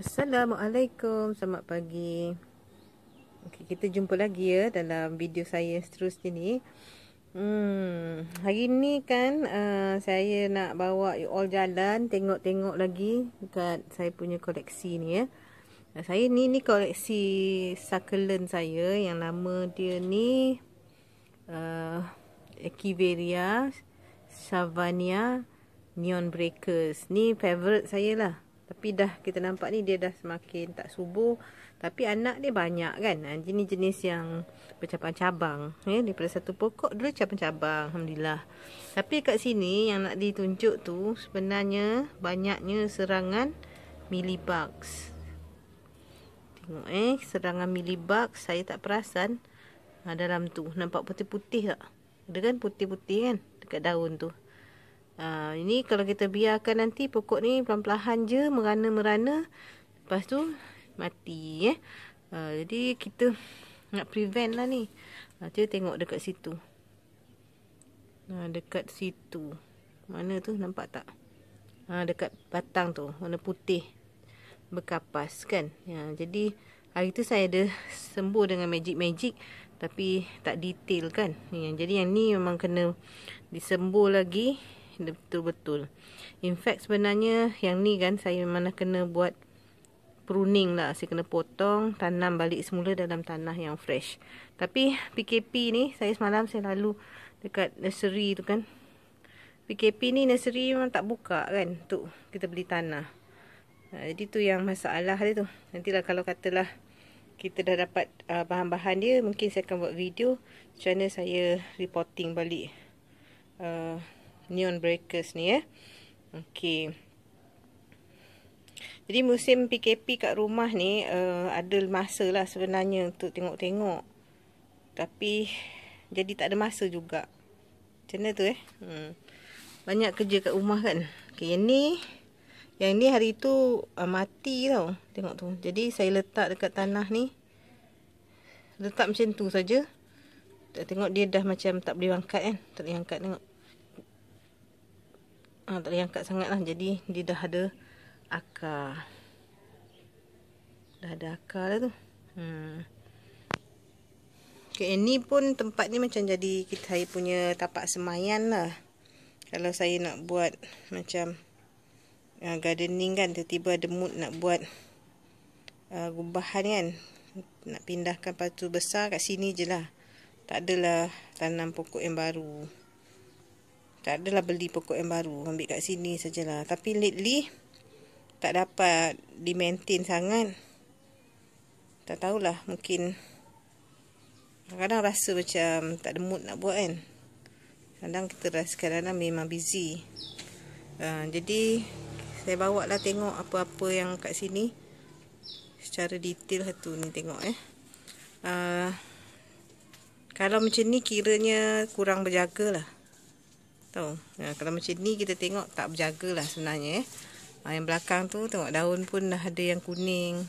Assalamualaikum, selamat pagi. Okey, kita jumpa lagi ya dalam video saya seterusnya ni. Hari ni kan saya nak bawa you all jalan, tengok-tengok lagi dekat saya punya koleksi ni ya. Saya ni koleksi succulent saya yang nama dia ni Echeveria Savania Neon Breakers. Ni favorite saya lah. Tapi dah kita nampak ni dia dah semakin tak subur. Tapi anak dia banyak kan. Jenis-jenis yang bercabang-cabang. Daripada satu pokok dulu cabang-cabang. Alhamdulillah. Tapi kat sini yang nak ditunjuk tu sebenarnya banyaknya serangan mealybugs. Tengok serangan mealybugs. Saya tak perasan dalam tu. Nampak putih-putih tak? Ada kan putih-putih kan dekat daun tu. Ini kalau kita biarkan nanti pokok ni pelan-pelan je merana-merana, lepas tu mati jadi kita nak prevent lah ni. Cuba tengok dekat situ. Dekat situ. Mana tu, nampak tak? Dekat batang tu warna putih berkapas kan. Jadi hari tu saya ada sembuh dengan magic tapi tak detail kan. Jadi yang ni memang kena disembuh lagi betul-betul. In fact sebenarnya yang ni kan saya memang kena buat pruning lah. Saya kena potong, tanam balik semula dalam tanah yang fresh. Tapi PKP ni semalam saya lalu dekat nursery tu kan. PKP ni nursery memang tak buka kan untuk kita beli tanah. Jadi tu yang masalah dia tu. Nantilah kalau katalah kita dah dapat bahan-bahan dia, mungkin saya akan buat video macam mana saya reporting balik Neon Breakers ni ya. Okey. Jadi musim PKP kat rumah ni ada masa lah sebenarnya untuk tengok-tengok. Tapi jadi tak ada masa juga. Macam mana tu Banyak kerja kat rumah kan. Okey, yang ni hari tu mati tau. Tengok tu. Jadi saya letak dekat tanah ni. Letak macam tu saja. Tengok dia dah macam tak boleh angkat kan. Tak boleh angkat tengok. Tak boleh angkat sangat lah. Jadi dia dah ada akar. Dah ada akar lah tu. Okay, ini pun tempat ni macam jadi saya punya tapak semayan lah. Kalau saya nak buat macam gardening kan, tiba-tiba ada mood nak buat gubahan kan, nak pindahkan patu besar, kat sini je lah. Tak adalah tanam pokok yang baru. Tak adalah beli pokok yang baru. Ambil kat sini sajalah. Tapi lately tak dapat di-maintain sangat. Tak tahulah. Mungkin kadang-kadang rasa macam tak ada mood nak buat kan. Kadang kita rasa kadang-kadang memang busy. Jadi saya bawa lah tengok apa-apa yang kat sini secara detail satu ni tengok kalau macam ni kiranya kurang berjaga lah. Tahu. Kalau macam ni kita tengok tak berjaga lah sebenarnya yang belakang tu tengok daun pun dah ada yang kuning.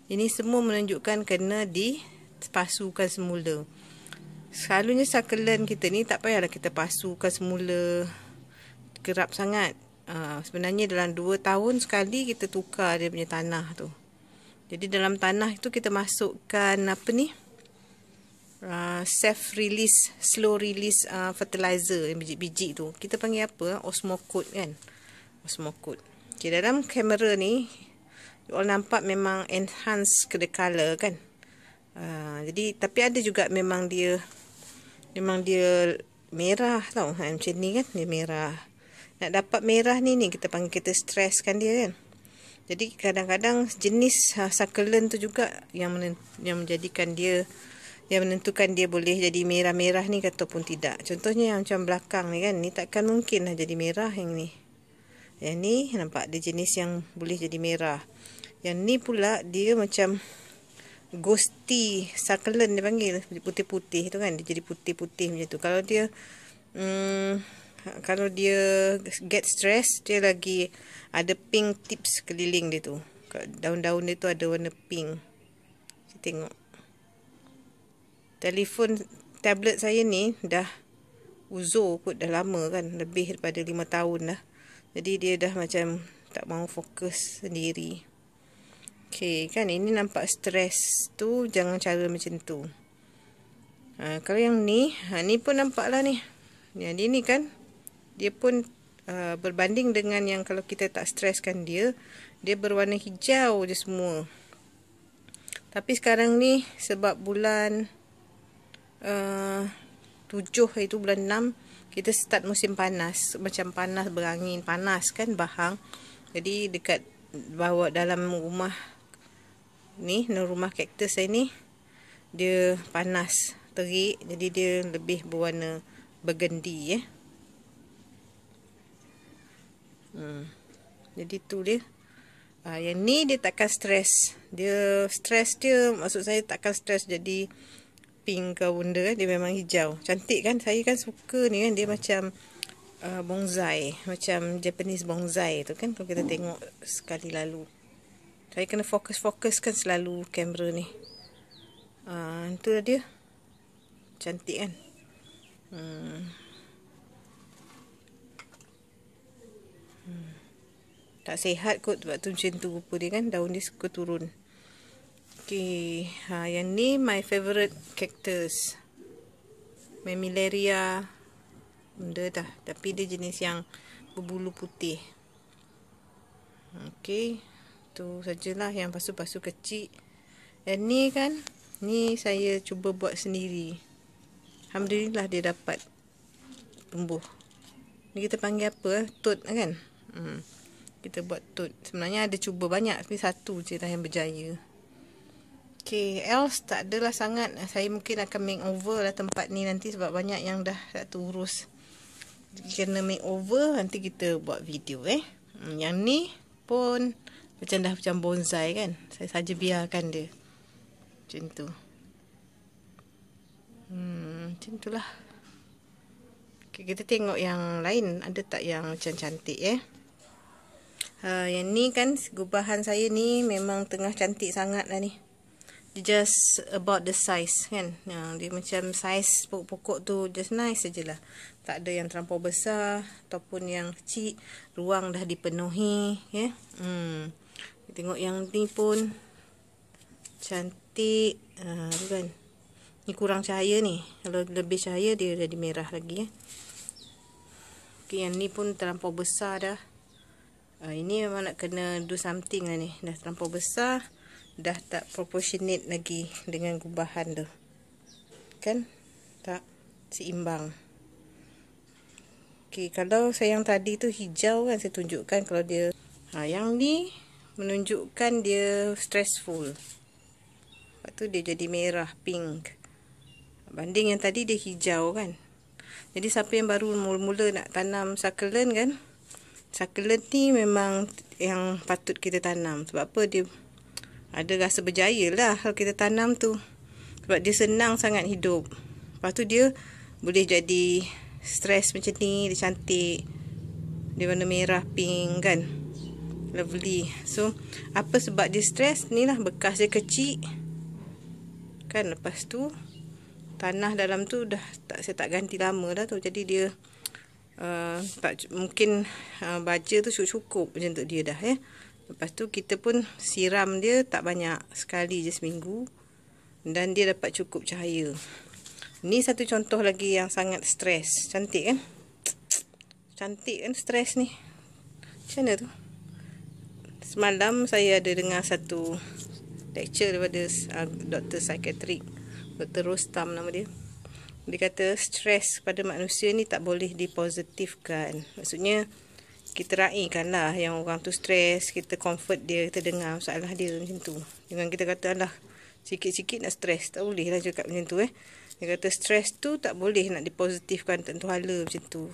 Ini semua menunjukkan kena dipasukan semula. Selalunya succulent kita ni tak payahlah kita pasukan semula kerap sangat. Sebenarnya dalam 2 tahun sekali kita tukar dia punya tanah tu. Jadi dalam tanah itu kita masukkan apa ni? Slow release fertilizer yang biji-biji tu. Kita panggil apa? Osmocote kan. Osmocote. Okay, dalam kamera ni you all nampak memang enhance the color kan. Jadi tapi ada juga memang dia merah tau. Macam ni kan dia merah. Nak dapat merah ni kita panggil, kita stresskan dia kan. Jadi kadang-kadang jenis succulent tu juga yang menjadikan dia, yang menentukan dia boleh jadi merah-merah ni ataupun tidak. Contohnya yang macam belakang ni kan, ni takkan mungkin lah jadi merah yang ni. Yang ni nampak dia jenis yang boleh jadi merah. Yang ni pula dia macam ghosty succulent dia panggil, putih-putih tu kan, dia jadi putih-putih macam tu. Kalau dia get stress, dia lagi ada pink tips keliling dia tu. Daun-daun dia tu ada warna pink. Kita tengok. Telefon tablet saya ni dah uzur kot, dah lama kan, lebih daripada 5 tahun dah. Jadi dia dah macam tak mahu fokus sendiri. Okay, kan ini nampak stres tu, jangan cara macam tu. Kalau yang ni, ni pun nampak lah ni. Yang ni kan, dia pun berbanding dengan yang kalau kita tak streskan dia, dia berwarna hijau je semua. Tapi sekarang ni, sebab bulan 7 itu bulan 6, kita start musim panas. Macam panas berangin, panas kan bahang. Jadi dekat bawah dalam rumah ni, rumah kaktus saya ni, dia panas, terik, jadi dia lebih berwarna burgundy Jadi tu dia. Yang ni dia takkan stres. Dia stres dia, maksud saya takkan stres jadi pink ke benda, dia memang hijau. Cantik kan? Saya kan suka ni kan, dia macam bonsai, macam Japanese bonsai tu kan, kalau kita tengok sekali lalu. Saya kena fokus-fokuskan selalu kamera ni. Itu lah dia. Cantik kan? Tak sihat kot sebab tu macam tu rupa dia kan. Daun dia suka turun. Okay. Yang ni my favourite cactus. Mammillaria. Benda dah. Tapi dia jenis yang berbulu putih. Okay. Tu sajalah yang pasu-pasu kecil. Dan ni kan, ni saya cuba buat sendiri. Alhamdulillah dia dapat tumbuh. Ni kita panggil apa? Tut kan? Kita buat tut. Sebenarnya ada cuba banyak, tapi satu je lah yang berjaya. Okay, else tak adalah sangat. Saya mungkin akan makeover lah tempat ni nanti sebab banyak yang dah tak terurus. Kena makeover, nanti kita buat video Yang ni pun macam bonsai kan. Saya saja biarkan dia. Macam tu. Macam tu lah. Okay, kita tengok yang lain. Ada tak yang macam cantik Yang ni kan gubahan saya ni memang tengah cantik sangat lah ni. Just about the size kan. Dia macam size pokok-pokok tu just nice sajalah. Tak ada yang terlampau besar ataupun yang kecil. Ruang dah dipenuhi Tengok yang ni pun cantik. Tu kan. Ni kurang cahaya ni. Kalau lebih cahaya dia jadi merah lagi Okay, yang ni pun terlampau besar dah. Ini memang nak kena do something lah ni. Dah terlampau besar. Dah tak proportionate lagi dengan gubahan tu. Kan? Tak seimbang. Okay, kalau saya yang tadi tu hijau kan, saya tunjukkan kalau dia. Yang ni menunjukkan dia stressful. Lepas tu dia jadi merah, pink. Banding yang tadi dia hijau kan. Jadi siapa yang baru mula-mula nak tanam succulent kan. Succulent ni memang yang patut kita tanam. Sebab apa? Dia ada rasa berjaya lah kalau kita tanam tu. Sebab dia senang sangat hidup. Lepas tu dia boleh jadi stres macam ni. Dia cantik. Dia warna merah, pink kan. Lovely. So, apa sebab dia stres? Ni lah bekas dia kecil. Kan, lepas tu tanah dalam tu dah saya tak ganti lama dah tu. Jadi dia tak mungkin baja tu cukup macam tu dia dah Lepas tu kita pun siram dia tak banyak, sekali je seminggu. Dan dia dapat cukup cahaya. Ni satu contoh lagi yang sangat stres. Cantik kan? Cantik kan stres ni. Macam mana tu? Semalam saya ada dengar satu lecture daripada Dr. Psychiatric, Dr. Rostam nama dia. Dia kata stres pada manusia ni tak boleh dipositifkan. Maksudnya kita raikan lah yang orang tu stres, kita comfort dia, kita dengar masalah dia macam tu. Jangan kita kata alah sikit-sikit nak stres, tak boleh lah cakap macam tu Dia kata stres tu tak boleh nak dipositifkan tentu hala macam tu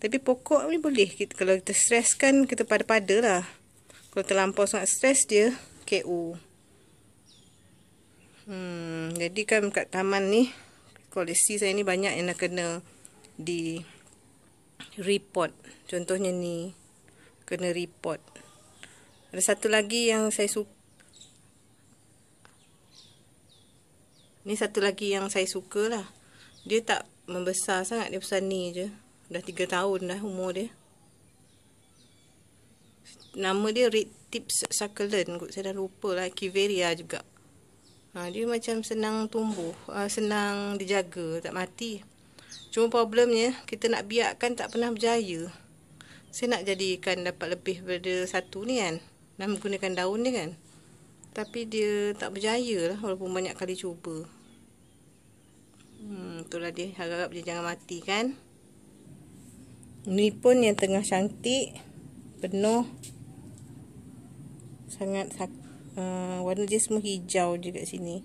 Tapi pokok ni boleh. Kalau kita stres kan kita pada-pada lah. Kalau terlampau sangat stres dia KO. Jadi kan kat taman ni, koleksi saya ni banyak yang nak kena di report. Contohnya ni, kena report. Ada satu lagi yang saya suka. Ni satu lagi yang saya suka lah. Dia tak membesar sangat, dia besar ni je. Dah 3 tahun dah umur dia. Nama dia Red Tips Succulent kot. Saya dah lupa lah. Kiveria juga. Dia macam senang tumbuh, senang dijaga, tak mati. Cuma problemnya, kita nak biarkan tak pernah berjaya. Saya nak jadikan dapat lebih daripada satu ni kan. Dan menggunakan daun dia kan. Tapi dia tak berjaya lah walaupun banyak kali cuba. Itulah dia. Harap-harap dia jangan mati kan. Ni pun yang tengah cantik. Penuh. Sangat warna dia semua hijau je kat sini.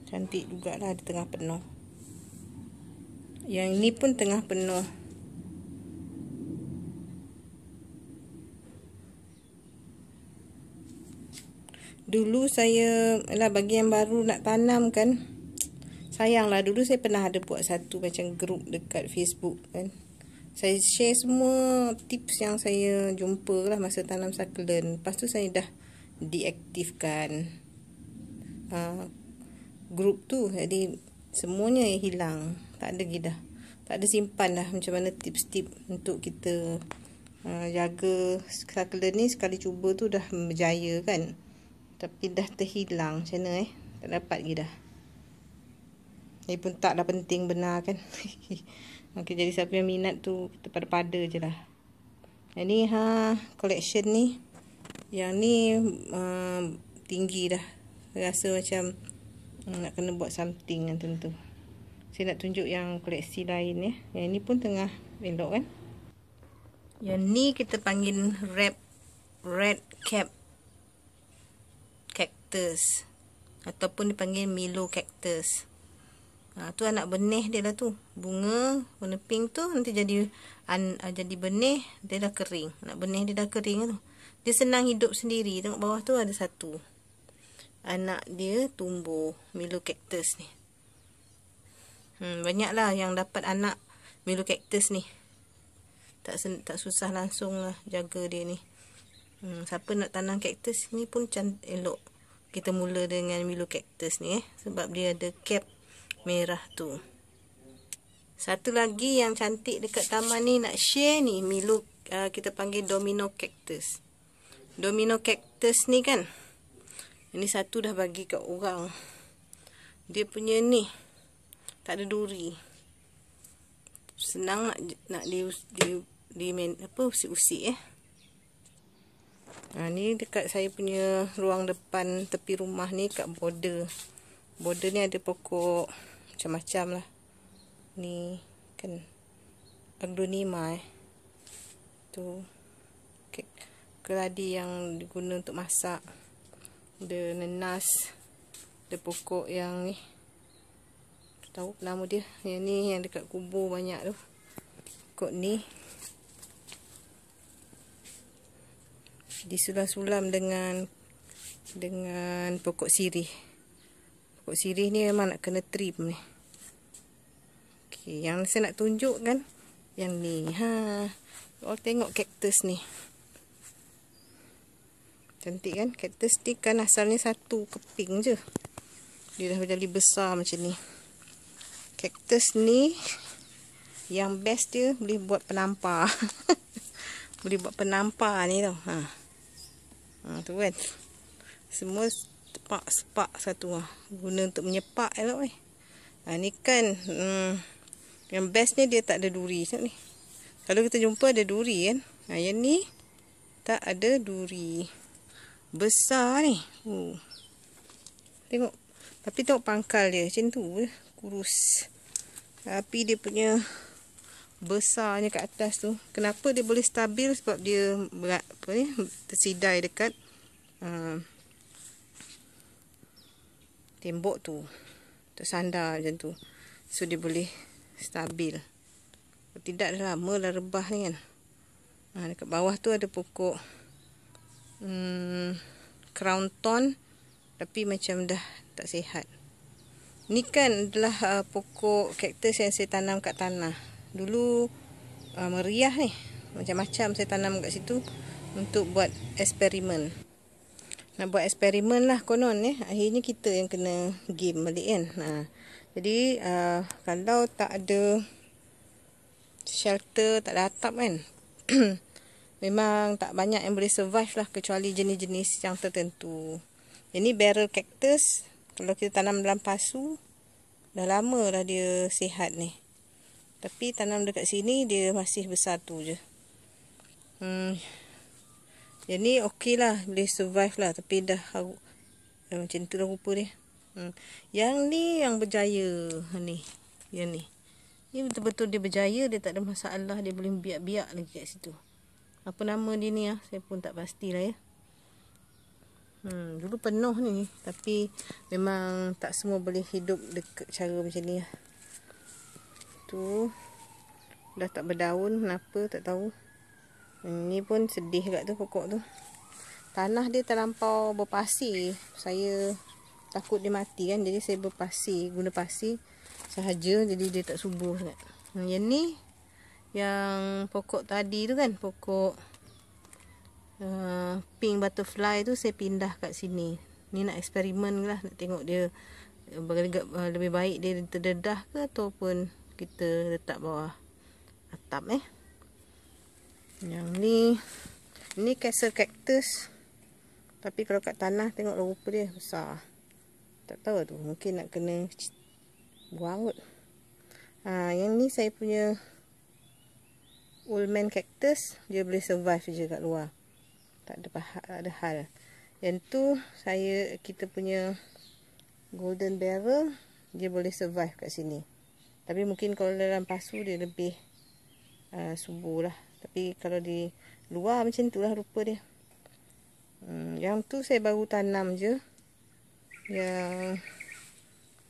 Cantik jugalah di tengah penuh. Yang ni pun tengah penuh. Dulu saya bagi yang baru nak tanam kan. Sayanglah dulu saya pernah ada buat satu macam grup dekat Facebook kan. Saya share semua tips yang saya jumpa lah masa tanam succulent. Lepas tu saya dah deaktifkan grup tu. Jadi semuanya hilang. Tak ada lagi dah. Tak ada simpan dah macam mana tips-tips untuk kita jaga succulent ni. Sekali cuba tu dah berjaya kan. Tapi dah terhilang macam mana tak dapat lagi dah. Ini pun taklah penting benar kan. Okay, jadi siapa yang minat tu pada-pada je lah. Yang ni collection ni. Yang ni tinggi dah. Rasa macam nak kena buat something yang tentu. Saya nak tunjuk yang koleksi lain ya. Yang ni pun tengah elok kan. Yang ni kita panggil red cap cactus. Ataupun dipanggil Milo cactus. Tu anak benih dia lah tu. Bunga warna pink tu nanti jadi benih, dia dah kering. Anak benih dia dah kering tu. Dia senang hidup sendiri. Tengok bawah tu ada satu. Anak dia tumbuh Milo cactus ni. Banyaklah yang dapat anak Milo cactus ni. Tak susah langsung lah jaga dia ni. Siapa nak tanam cactus ni pun elok. Kita mula dengan Milo cactus ni sebab dia ada cap merah tu. Satu lagi yang cantik dekat taman ni nak share ni Milo, kita panggil domino cactus. Domino cactus ni kan. Ini satu dah bagi kat orang. Dia punya ni tak ada duri. Senang nak usik-usik ni dekat saya punya ruang depan tepi rumah ni kat border. Border ni ada pokok macam-macam lah. Ni kan aglonema tu keladi yang diguna untuk masak. Ada nenas. Ada pokok yang ni. Tahu nama dia. Yang ni yang dekat kubur banyak tu. Pokok ni disulam-sulam dengan pokok sirih. Pokok sirih ni memang nak kena trim ni. Okey, yang saya nak tunjuk kan yang ni. Tengok cactus ni. Cantik kan? Cactus ni kan asalnya satu keping je. Dia dah jadi besar macam ni. Cactus ni yang best dia boleh buat penampar. Boleh buat penampar ni tau. Tu kan. Semua sepak satu guna untuk menyepak elok ni kan yang bestnya dia tak ada duri. Tengok ni. Kalau kita jumpa ada duri kan. Yang ni tak ada duri. Besar ni. Tengok. Tapi tengok pangkal dia macam tu kurus. Tapi dia punya besarnya kat atas tu. Kenapa dia boleh stabil? Sebab dia tersidai dekat tembok tu. Tersandar macam tu. So dia boleh stabil. Tidak dah lama dah rebah ni kan. Dekat bawah tu ada pokok crown thorn. Tapi macam dah tak sihat. Ni kan adalah pokok cactus yang saya tanam kat tanah. Dulu meriah ni. Macam-macam saya tanam kat situ untuk buat eksperimen. Nak buat eksperimen lah konon akhirnya kita yang kena game balik kan. Jadi kalau tak ada shelter, tak ada atap kan. memang tak banyak yang boleh survive lah, kecuali jenis-jenis yang tertentu. Ini barrel cactus, kalau kita tanam dalam pasu, dah lama dah dia sihat ni. Tapi tanam dekat sini dia masih besar tu je. Yang ni okey lah, boleh survive lah. Tapi dah macam tu lah rupa dia. Yang ni yang berjaya ni. Yang ni. Ni betul-betul dia berjaya, dia tak ada masalah, dia boleh biak-biak lagi kat situ. Apa nama dia ni saya pun tak pastilah ya. Dulu penuh ni, tapi memang tak semua boleh hidup dekat cara macam ni lah. Tu dah tak berdaun, kenapa tak tahu. Ni pun sedih kat tu pokok tu. Tanah dia terlampau berpasir. Saya takut dia mati kan, jadi saya berpasir, guna pasir sahaja, jadi dia tak subur sangat. Yang ni, yang pokok tadi tu kan, pokok pink butterfly tu saya pindah kat sini. Ni nak eksperimen lah, nak tengok dia lebih baik dia terdedah ke ataupun kita letak bawah atap Yang ni castle cactus. Tapi kalau kat tanah tengok rupa dia besar. Tak tahu tu, mungkin nak kena buang kot. Yang ni saya punya old man cactus, dia boleh survive je kat luar. Tak ada hal. Yang tu kita punya golden barrel, dia boleh survive kat sini. Tapi mungkin kalau dalam pasu dia lebih subur lah. Tapi kalau di luar macam tu lah rupa dia. Yang tu saya baru tanam je. Yang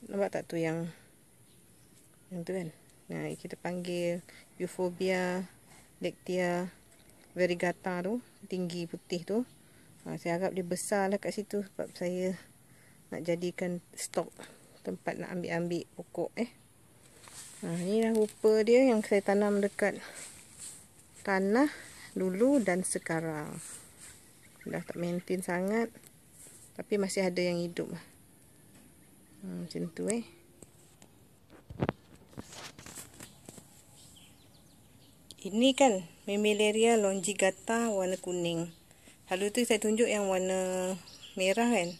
nampak tak tu yang tu kan. Kita panggil Euphorbia Lectia variegata tu, tinggi putih tu. Saya harap dia besar lah kat situ, sebab saya nak jadikan stok tempat nak ambil-ambil pokok ni lah rupa dia yang saya tanam dekat tanah dulu dan sekarang. Dah tak maintain sangat, tapi masih ada yang hidup lah. Macam tu Ini kan Mammillaria longigata warna kuning. Lalu tu saya tunjuk yang warna merah kan.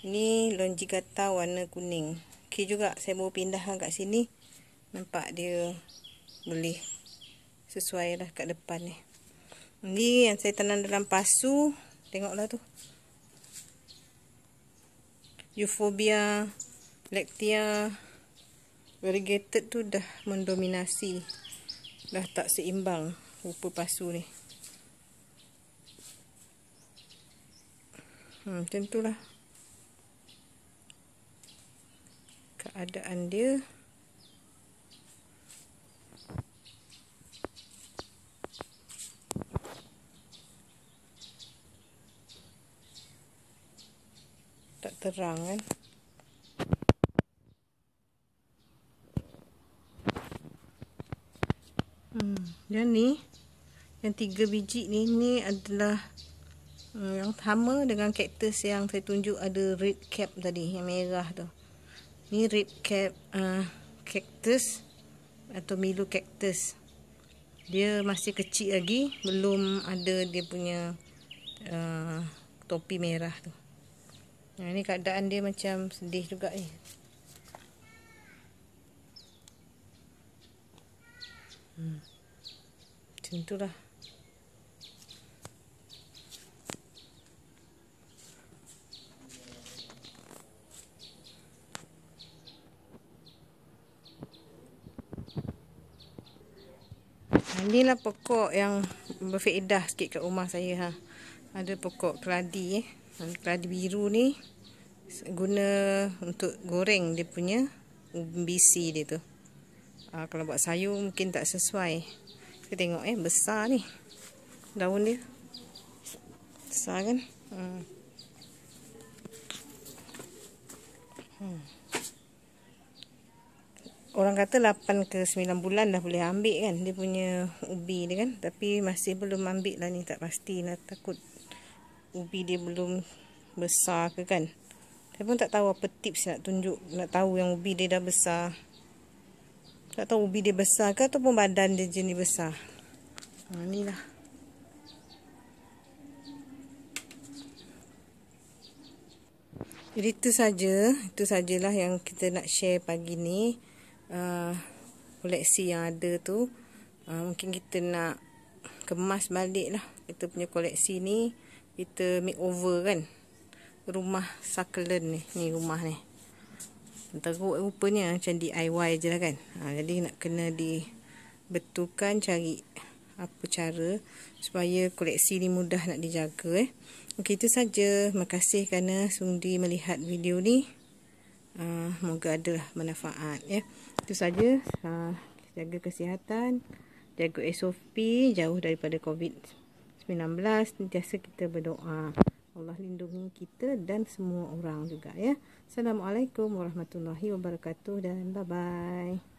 Ini longigata warna kuning. Okey juga, saya mau pindah kat sini. Nampak dia boleh sesuai lah kat depan ni. Ini yang saya tanam dalam pasu. Tengoklah tu. Euphorbia Lectia variegated tu dah mendominasi. Dah tak seimbang rupa pasu ni. Macam tu lah keadaan dia. Tak terang kan. Yang ni, yang 3 biji ni adalah yang sama dengan cactus yang saya tunjuk, ada red cap tadi, yang merah tu. Ni red cap cactus atau Milo cactus. Dia masih kecil lagi, belum ada dia punya topi merah tu. Ini keadaan dia macam sedih juga Macam tu lah. Inilah pokok yang berfaedah sikit kat rumah saya Ada pokok keladi keladi biru ni guna untuk goreng dia punya bisi dia tu. Kalau buat sayur mungkin tak sesuai. Kita tengok besar ni daun dia. Besar kan? Orang kata 8 ke 9 bulan dah boleh ambil kan dia punya ubi dia kan. Tapi masih belum ambil lah ni, tak pasti lah, takut ubi dia belum besar ke kan. Saya pun tak tahu apa tips nak tunjuk, nak tahu yang ubi dia dah besar. Tak tahu ubi dia besar ke ataupun badan dia jenis besar. Ni lah. Jadi itu sajalah yang kita nak share pagi ni. Koleksi yang ada tu, mungkin kita nak kemas balik lah kita punya koleksi ni. Kita makeover kan rumah succulent ni rumah ni. Teruk rupanya, macam DIY je lah kan. Jadi nak kena dibetulkan, cari apa cara supaya koleksi ni mudah nak dijaga. Okey, itu saja. Terima kasih kerana sudi melihat video ni. Moga adalah manfaat ya. Itu saja. Jaga kesihatan, jaga SOP, jauh daripada COVID-19. Sentiasa kita berdoa Allah lindungi kita dan semua orang juga ya. Assalamualaikum warahmatullahi wabarakatuh dan bye bye.